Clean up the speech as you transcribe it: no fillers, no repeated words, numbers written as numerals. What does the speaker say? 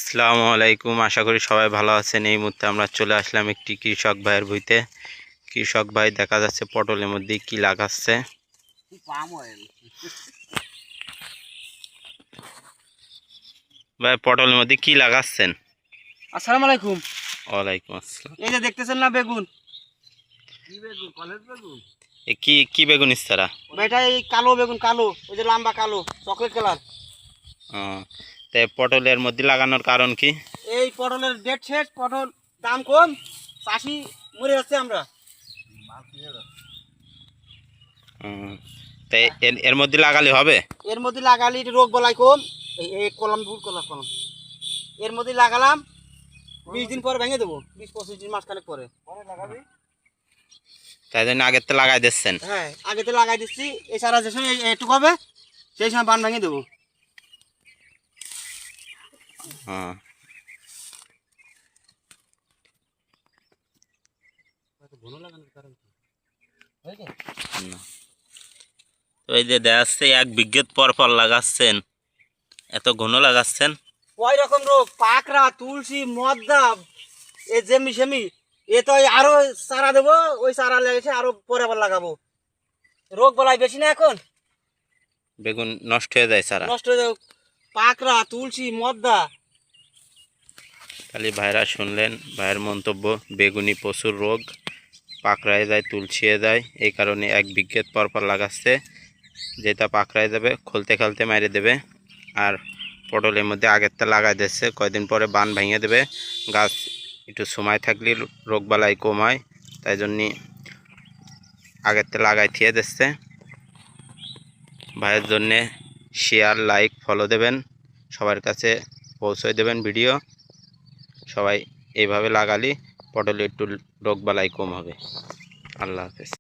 আসসালামু আলাইকুম, আশা করি সবাই ভালো আছেন। এই মুহূর্তে আমরা চলে আসলাম একটি কৃষক ভাইয়ের ভুঁইতে। কৃষক ভাই দেখা যাচ্ছে পটলের মধ্যে কি লাগাচ্ছে। ভাই পটলের মধ্যে কি লাগাচ্ছেন? আসসালামু আলাইকুম। ওয়ালাইকুম আসসালাম। এই যে দেখতেছেন না বেগুন, কি কি বেগুন ইস্তারা? এটা এই কালো বেগুন, কালো ওই যে লম্বা কালো চকলেট কালার। তাই পটলের মধ্যে লাগানোর কারণ কি? এই পটলের ডেট শেষ, পটল দাম কম, চাষি মরে যাচ্ছে আমরা। তাই এর মধ্যে লাগালে হবে? এর মধ্যে লাগালে রোগ বলাই কম। এই কলম ভুল কলম কলম এর মধ্যে লাগালাম, 20 দিন পরে ভেঙে দেবো, 20-25 দিন মাসখানেক পরে লাগাবি। তাই জন্য আগের তো লাগাই দিচ্ছেন? হ্যাঁ, আগেতে লাগাই দিচ্ছি। এছাড়া যে সময় একটু হবে সেই সময় বান ভেঙে দেবো। তো এই যে দেখা যাচ্ছে 1 বিঘে পর পর লাগাচ্ছেন, এত ঘন লাগাচ্ছেন। ওই রকম রোগ, পাকড়া, তুলসী, মদ্দা, এ জেমি সেমি, এ তো আরো চারা দেবো, ওই চারা লেগেছে আরো পরে আবার লাগাবো। রোগ বলাই বেশি না এখন, বেগুন নষ্ট হয়ে যায় সারা। নষ্ট হয়ে যাবে। পাকড়া, তুলসী, মদ্দা। খালি ভাইরা শুনলেন ভাইয়ের মন্তব্য, বেগুনি প্রচুর রোগ, পাকড়ায় যায়, তুলসিয়ে যায়, এই কারণে 1 বিঘে পর পর লাগাচ্ছে। যেটা পাকড়ায় যাবে খুলতে খালতে মেরে দেবে। আর পটলের মধ্যে আগেরটা লাগাই দিচ্ছে, কয়দিন পরে বান ভেঙে দেবে। গাছ একটু সময় থাকলে রোগবালাই কম হয়, তাই জন্যে আগেরটা লাগাই থিয়ে দিচ্ছে। ভাইয়ের জন্যে শেয়ার, লাইক, ফলো দেবেন, সবার কাছে পৌঁছে দেবেন ভিডিও। সবাই এইভাবে লাগালে পটলে একটু রোগবালাই কম হবে। আল্লাহ হাফেজ।